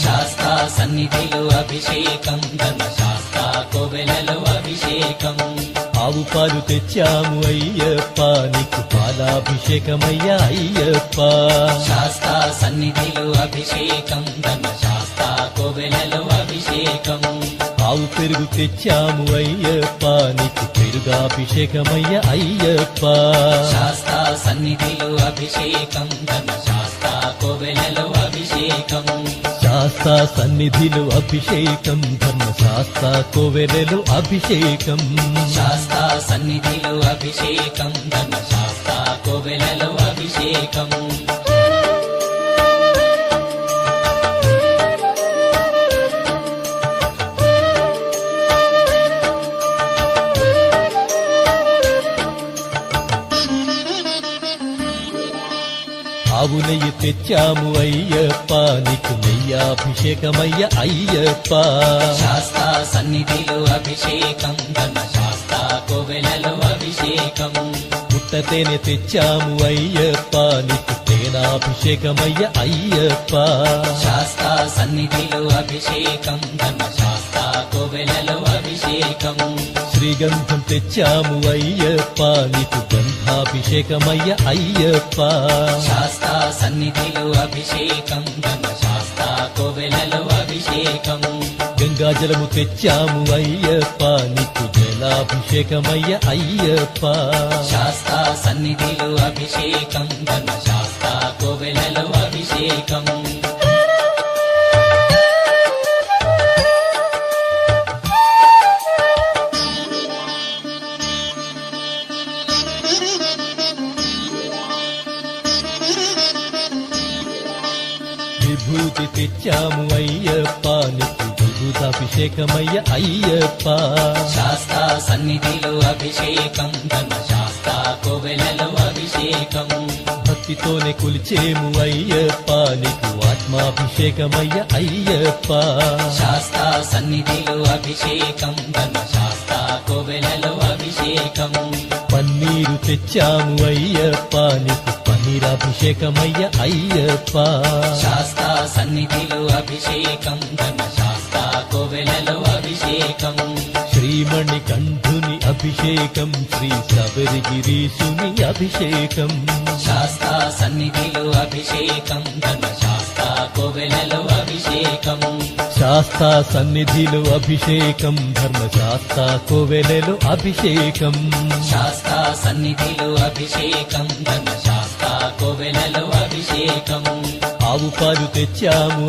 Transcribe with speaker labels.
Speaker 1: శాస్తా సన్నిధిలో అభిషేకం ధర్మశాస్త్ర కోవెలలో అభిషేకం
Speaker 2: ఆవు పాలు తెచ్చాము అయ్యప్ప నీకు పాలాభిషేకమయ్యా అయ్యప్ప
Speaker 1: శాస్తా సన్నిధిలో అభిషేకం ధర్మశాస్త్ర కోవెలలో అభిషేకం
Speaker 2: ఆవు పెరుగు తెచ్చాము అయ్యప్ప నీకు పెరుగాభిషేకమయ్యా అయ్యప్ప
Speaker 1: శాస్తా సన్నిధిలో అభిషేకం ధర్మశాస్త్ర కోవెలలో అభిషేకం
Speaker 2: శాస్తా సన్నిధిలో అభిషేకం ధర్మశాస్త్ర కోవెలలో అభిషేకం
Speaker 1: శాస్తా సన్నిధిలో అభిషేకం ధర్మశాస్త్ర కోవెలలో అభిషేకం
Speaker 2: ఆవు నెయ్యి తెచ్చాము అయ్యప్ప నీకు నెయ్యాభిషేకమయ్య అయ్యప్ప
Speaker 1: శాస్తా సన్నిధిలో అభిషేకం ధర్మశాస్త్ర కోవెలలో అభిషేకం
Speaker 2: పుట్టతేనె తెచ్చాము అయ్యప్ప నీకు తేనాభిషేకమయ్య అయ్యప్ప
Speaker 1: శాస్తా సన్నిధిలో అభిషేకం ధర్మశాస్త్ర కోవెలలో అభిషేకం
Speaker 2: శ్రీగంధం తెచ్చాము అయ్యప్ప నీకు గంధాభిషేకమయ్య అయ్యప్ప
Speaker 1: శాస్తా సన్నిధిలో అభిషేకం ధర్మశాస్త్ర కోవెలలో అభిషేకం
Speaker 2: గంగాజలము తెచ్చాము అయ్యప్ప నీకు జలాభిషేకమయ్య అయ్యప్ప
Speaker 1: శాస్తా సన్నిధిలో అభిషేకం ధర్మశాస్త్ర కోవెలలో అభిషేకం
Speaker 2: విభూతి తెచ్చాము అయ్యప్ప నీకు విభూతాభిషేకమయ్య అయ్యప్ప
Speaker 1: శాస్తా సన్నిధిలో అభిషేకం ధర్మశాస్త్ర కోవెలలో అభిషేకం
Speaker 2: భక్తితోనే కొలిచేము అయ్యప్ప నీకు ఆత్మాభిషేకమయ్య అయ్యప్ప
Speaker 1: శాస్తా సన్నిధిలో అభిషేకం ధర్మశాస్త్ర కోవెలలో అభిషేకం
Speaker 2: పన్నీరు తెచ్చాము అయ్యప్ప నీకు పన్నీరాభిషేకమయ్య అయ్యప్ప
Speaker 1: శాస్తా సన్నిధిలో అభిషేకం ధర్మశాస్త్ర కోవెలలో అభిషేకం
Speaker 2: శ్రీమణి కంఠుని అభిషేకం శ్రీ శబరిగిరీశుని అభిషేకం
Speaker 1: శాస్తా సన్నిధిలో అభిషేకం ధర్మశాస్త్ర కోవెలలో అభిషేకం
Speaker 2: శాస్తా సన్నిధిలో అభిషేకం ధర్మశాస్త్ర కోవెలలో అభిషేకం
Speaker 1: శాస్తా సన్నిధిలో అభిషేకం ధర్మశాస్త్ర కోవెలలో అభిషేకం
Speaker 2: ఆవు పాలు తెచ్చాము